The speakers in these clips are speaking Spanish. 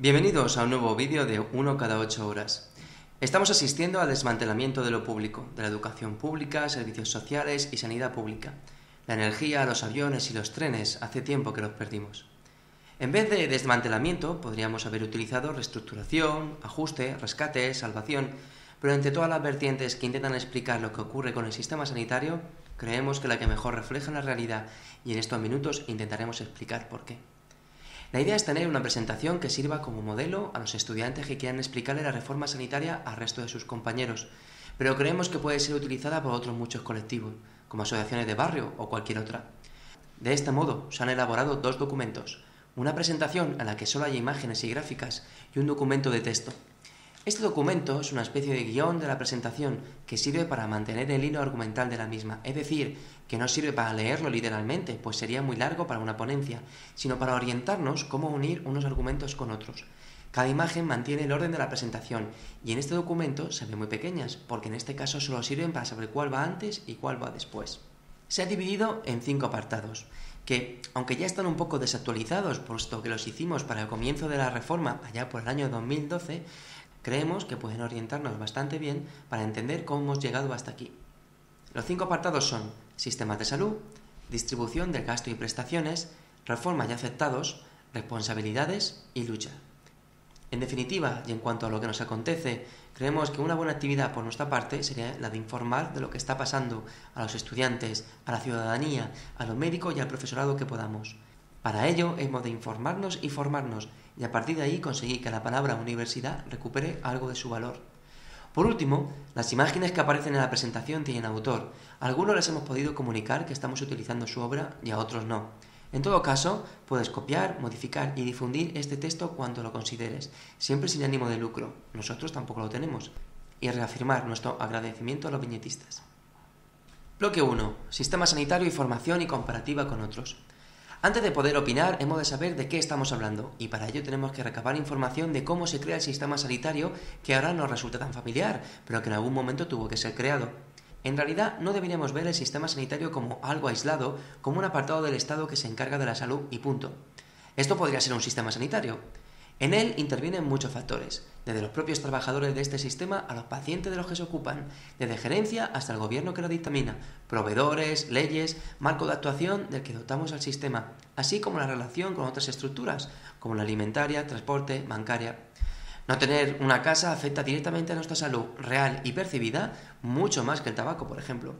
Bienvenidos a un nuevo vídeo de 1 cada 8 horas. Estamos asistiendo al desmantelamiento de lo público, de la educación pública, servicios sociales y sanidad pública. La energía, los aviones y los trenes hace tiempo que los perdimos. En vez de desmantelamiento, podríamos haber utilizado reestructuración, ajuste, rescate, salvación, pero entre todas las vertientes que intentan explicar lo que ocurre con el sistema sanitario, creemos que la que mejor refleja la realidad y en estos minutos intentaremos explicar por qué. La idea es tener una presentación que sirva como modelo a los estudiantes que quieran explicarle la reforma sanitaria al resto de sus compañeros, pero creemos que puede ser utilizada por otros muchos colectivos, como asociaciones de barrio o cualquier otra. De este modo, se han elaborado dos documentos, una presentación en la que solo hay imágenes y gráficas y un documento de texto. Este documento es una especie de guión de la presentación que sirve para mantener el hilo argumental de la misma, es decir, que no sirve para leerlo literalmente, pues sería muy largo para una ponencia, sino para orientarnos cómo unir unos argumentos con otros. Cada imagen mantiene el orden de la presentación y en este documento se ven muy pequeñas, porque en este caso solo sirven para saber cuál va antes y cuál va después. Se ha dividido en 5 apartados, que, aunque ya están un poco desactualizados, puesto que los hicimos para el comienzo de la reforma allá por el año 2012, creemos que pueden orientarnos bastante bien para entender cómo hemos llegado hasta aquí. Los 5 apartados son sistemas de salud, distribución del gasto y prestaciones, reformas y afectados, responsabilidades y lucha. En definitiva, y en cuanto a lo que nos acontece, creemos que una buena actividad por nuestra parte sería la de informar de lo que está pasando a los estudiantes, a la ciudadanía, a los médicos y al profesorado que podamos. Para ello hemos de informarnos y formarnos, y a partir de ahí conseguir que la palabra universidad recupere algo de su valor. Por último, las imágenes que aparecen en la presentación tienen autor. A algunos les hemos podido comunicar que estamos utilizando su obra y a otros no. En todo caso, puedes copiar, modificar y difundir este texto cuando lo consideres, siempre sin ánimo de lucro. Nosotros tampoco lo tenemos. Y reafirmar nuestro agradecimiento a los viñetistas. Bloque 1. Sistema sanitario y formación y comparativa con otros. Antes de poder opinar, hemos de saber de qué estamos hablando, y para ello tenemos que recabar información de cómo se crea el sistema sanitario que ahora nos resulta tan familiar, pero que en algún momento tuvo que ser creado. En realidad, no deberíamos ver el sistema sanitario como algo aislado, como un apartado del Estado que se encarga de la salud y punto. Esto podría ser un sistema sanitario. En él intervienen muchos factores, desde los propios trabajadores de este sistema a los pacientes de los que se ocupan, desde gerencia hasta el gobierno que lo dictamina, proveedores, leyes, marco de actuación del que dotamos al sistema, así como la relación con otras estructuras, como la alimentaria, transporte, bancaria. No tener una casa afecta directamente a nuestra salud real y percibida, mucho más que el tabaco, por ejemplo.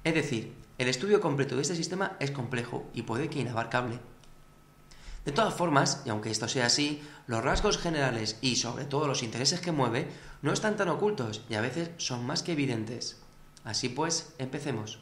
Es decir, el estudio completo de este sistema es complejo y puede que inabarcable. De todas formas, y aunque esto sea así, los rasgos generales y sobre todo los intereses que mueve no están tan ocultos y a veces son más que evidentes. Así pues, empecemos.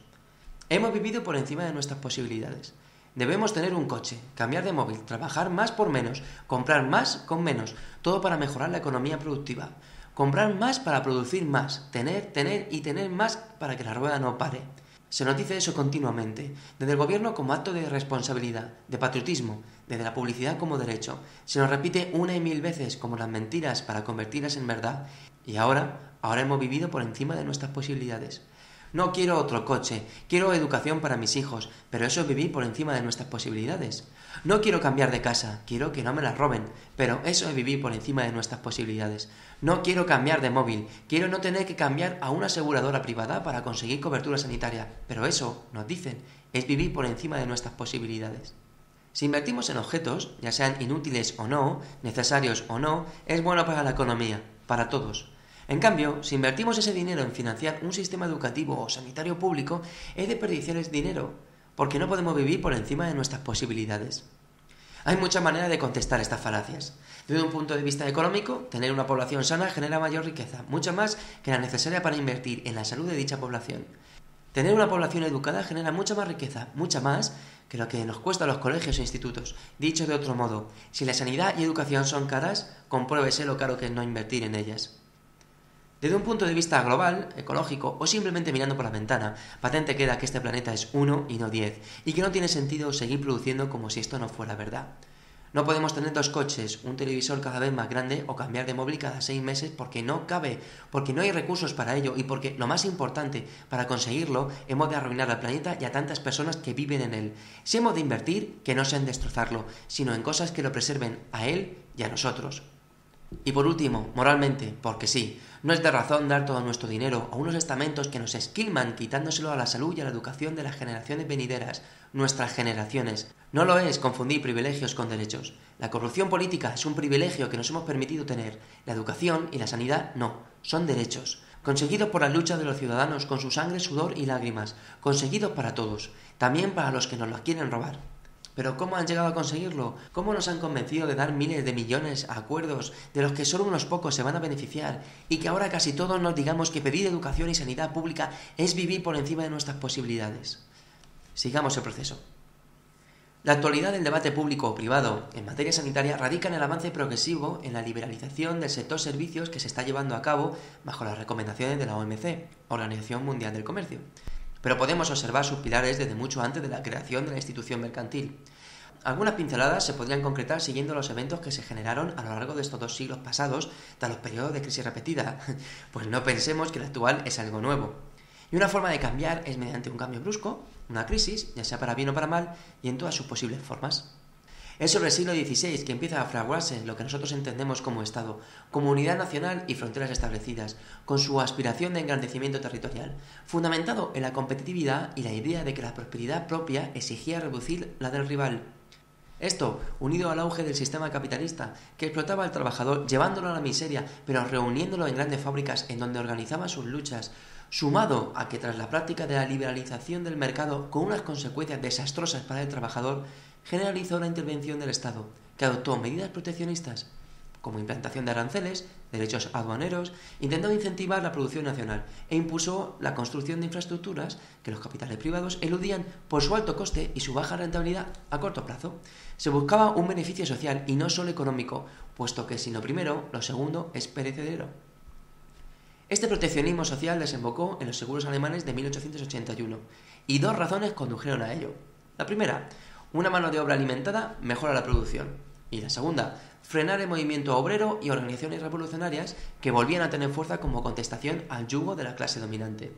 Hemos vivido por encima de nuestras posibilidades. Debemos tener un coche, cambiar de móvil, trabajar más por menos, comprar más con menos, todo para mejorar la economía productiva. Comprar más para producir más, tener y tener más para que la rueda no pare. Se nos dice eso continuamente, desde el gobierno como acto de responsabilidad, de patriotismo, desde la publicidad como derecho. Se nos repite una y mil veces como las mentiras para convertirlas en verdad. Y ahora hemos vivido por encima de nuestras posibilidades. No quiero otro coche, quiero educación para mis hijos, pero eso es vivir por encima de nuestras posibilidades. No quiero cambiar de casa, quiero que no me la roben, pero eso es vivir por encima de nuestras posibilidades. No quiero cambiar de móvil, quiero no tener que cambiar a una aseguradora privada para conseguir cobertura sanitaria, pero eso, nos dicen, es vivir por encima de nuestras posibilidades. Si invertimos en objetos, ya sean inútiles o no, necesarios o no, es bueno para la economía, para todos. En cambio, si invertimos ese dinero en financiar un sistema educativo o sanitario público, es desperdiciar ese dinero, porque no podemos vivir por encima de nuestras posibilidades. Hay muchas maneras de contestar estas falacias. Desde un punto de vista económico, tener una población sana genera mayor riqueza, mucha más que la necesaria para invertir en la salud de dicha población. Tener una población educada genera mucha más riqueza, mucha más que lo que nos cuesta a los colegios e institutos. Dicho de otro modo, si la sanidad y educación son caras, compruébese lo caro que es no invertir en ellas. Desde un punto de vista global, ecológico o simplemente mirando por la ventana, patente queda que este planeta es 1 y no 10, y que no tiene sentido seguir produciendo como si esto no fuera verdad. No podemos tener 2 coches, un televisor cada vez más grande o cambiar de móvil cada 6 meses porque no cabe, porque no hay recursos para ello y porque, lo más importante, para conseguirlo hemos de arruinar al planeta y a tantas personas que viven en él. Si hemos de invertir, que no sea en destrozarlo, sino en cosas que lo preserven a él y a nosotros. Y por último, moralmente, porque sí, no es de razón dar todo nuestro dinero a unos estamentos que nos esquilman quitándoselo a la salud y a la educación de las generaciones venideras, nuestras generaciones. No lo es confundir privilegios con derechos. La corrupción política es un privilegio que nos hemos permitido tener. La educación y la sanidad no, son derechos. Conseguidos por la lucha de los ciudadanos con su sangre, sudor y lágrimas. Conseguidos para todos, también para los que nos los quieren robar. ¿Pero cómo han llegado a conseguirlo? ¿Cómo nos han convencido de dar miles de millones a acuerdos de los que solo unos pocos se van a beneficiar y que ahora casi todos nos digamos que pedir educación y sanidad pública es vivir por encima de nuestras posibilidades? Sigamos el proceso. La actualidad del debate público o privado en materia sanitaria radica en el avance progresivo en la liberalización del sector servicios que se está llevando a cabo bajo las recomendaciones de la OMC, Organización Mundial del Comercio. Pero podemos observar sus pilares desde mucho antes de la creación de la institución mercantil. Algunas pinceladas se podrían concretar siguiendo los eventos que se generaron a lo largo de estos 2 siglos pasados, tras los periodos de crisis repetida, pues no pensemos que el actual es algo nuevo. Y una forma de cambiar es mediante un cambio brusco, una crisis, ya sea para bien o para mal, y en todas sus posibles formas. Es sobre el siglo XVI que empieza a fraguarse lo que nosotros entendemos como Estado, como unidad nacional y fronteras establecidas, con su aspiración de engrandecimiento territorial, fundamentado en la competitividad y la idea de que la prosperidad propia exigía reducir la del rival. Esto, unido al auge del sistema capitalista, que explotaba al trabajador llevándolo a la miseria, pero reuniéndolo en grandes fábricas en donde organizaba sus luchas, sumado a que tras la práctica de la liberalización del mercado, con unas consecuencias desastrosas para el trabajador, generalizó la intervención del Estado, que adoptó medidas proteccionistas, como implantación de aranceles, derechos aduaneros, intentó incentivar la producción nacional e impuso la construcción de infraestructuras que los capitales privados eludían por su alto coste y su baja rentabilidad a corto plazo. Se buscaba un beneficio social y no solo económico, puesto que sin lo primero, lo segundo es perecedero. Este proteccionismo social desembocó en los seguros alemanes de 1881, y 2 razones condujeron a ello. La primera, una mano de obra alimentada mejora la producción. Y la segunda, frenar el movimiento obrero y organizaciones revolucionarias que volvían a tener fuerza como contestación al yugo de la clase dominante.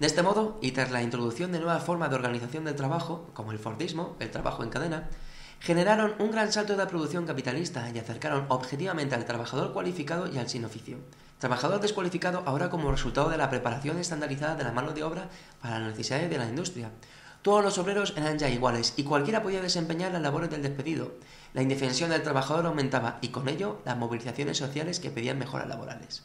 De este modo, y tras la introducción de nuevas formas de organización del trabajo, como el Fordismo, el trabajo en cadena, generaron un gran salto de la producción capitalista y acercaron objetivamente al trabajador cualificado y al sin oficio. Trabajador descualificado ahora como resultado de la preparación estandarizada de la mano de obra para las necesidades de la industria. Todos los obreros eran ya iguales y cualquiera podía desempeñar las labores del despedido. La indefensión del trabajador aumentaba y con ello las movilizaciones sociales que pedían mejoras laborales.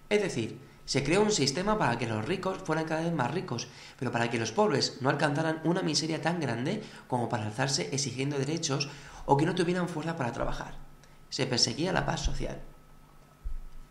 Es decir, se creó un sistema para que los ricos fueran cada vez más ricos, pero para que los pobres no alcanzaran una miseria tan grande como para alzarse exigiendo derechos o que no tuvieran fuerza para trabajar. Se perseguía la paz social.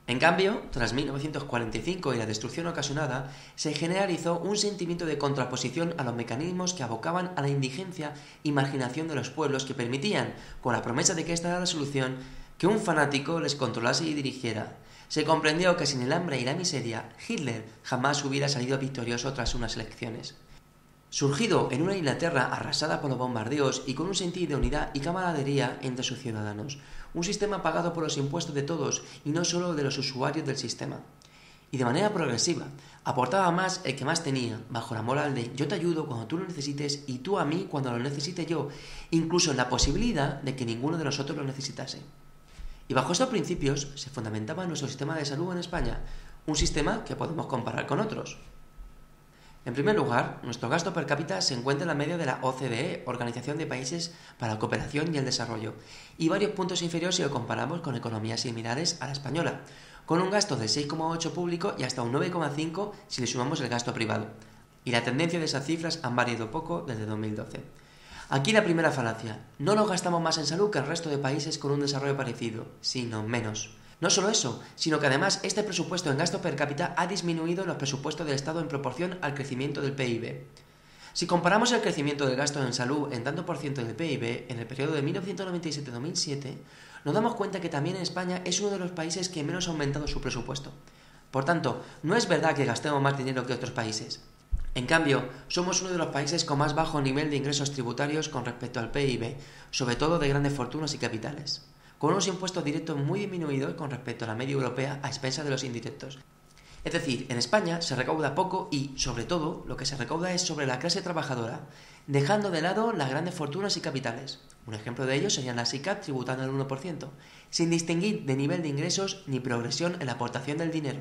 En cambio, tras 1945 y la destrucción ocasionada, se generalizó un sentimiento de contraposición a los mecanismos que abocaban a la indigencia y marginación de los pueblos que permitían, con la promesa de que esta era la solución, que un fanático les controlase y dirigiera. Se comprendió que sin el hambre y la miseria, Hitler jamás hubiera salido victorioso tras unas elecciones. Surgido en una Inglaterra arrasada por los bombardeos y con un sentido de unidad y camaradería entre sus ciudadanos, un sistema pagado por los impuestos de todos y no solo de los usuarios del sistema. Y de manera progresiva, aportaba más el que más tenía, bajo la moral de yo te ayudo cuando tú lo necesites y tú a mí cuando lo necesite yo, incluso en la posibilidad de que ninguno de nosotros lo necesitase. Y bajo estos principios se fundamentaba nuestro sistema de salud en España, un sistema que podemos comparar con otros. En primer lugar, nuestro gasto per cápita se encuentra en la media de la OCDE, Organización de Países para la Cooperación y el Desarrollo, y varios puntos inferiores si lo comparamos con economías similares a la española, con un gasto del 6,8% público y hasta un 9,5% si le sumamos el gasto privado. Y la tendencia de esas cifras han variado poco desde 2012. Aquí la primera falacia, no nos gastamos más en salud que el resto de países con un desarrollo parecido, sino menos. No solo eso, sino que además este presupuesto en gasto per cápita ha disminuido los presupuestos del Estado en proporción al crecimiento del PIB. Si comparamos el crecimiento del gasto en salud en tanto por ciento del PIB en el periodo de 1997-2007, nos damos cuenta que también España es uno de los países que menos ha aumentado su presupuesto. Por tanto, no es verdad que gastemos más dinero que otros países. En cambio, somos uno de los países con más bajo nivel de ingresos tributarios con respecto al PIB, sobre todo de grandes fortunas y capitales, con unos impuestos directos muy disminuidos con respecto a la media europea a expensas de los indirectos. Es decir, en España se recauda poco y, sobre todo, lo que se recauda es sobre la clase trabajadora, dejando de lado las grandes fortunas y capitales. Un ejemplo de ello serían las ICAP tributando el 1%, sin distinguir de nivel de ingresos ni progresión en la aportación del dinero.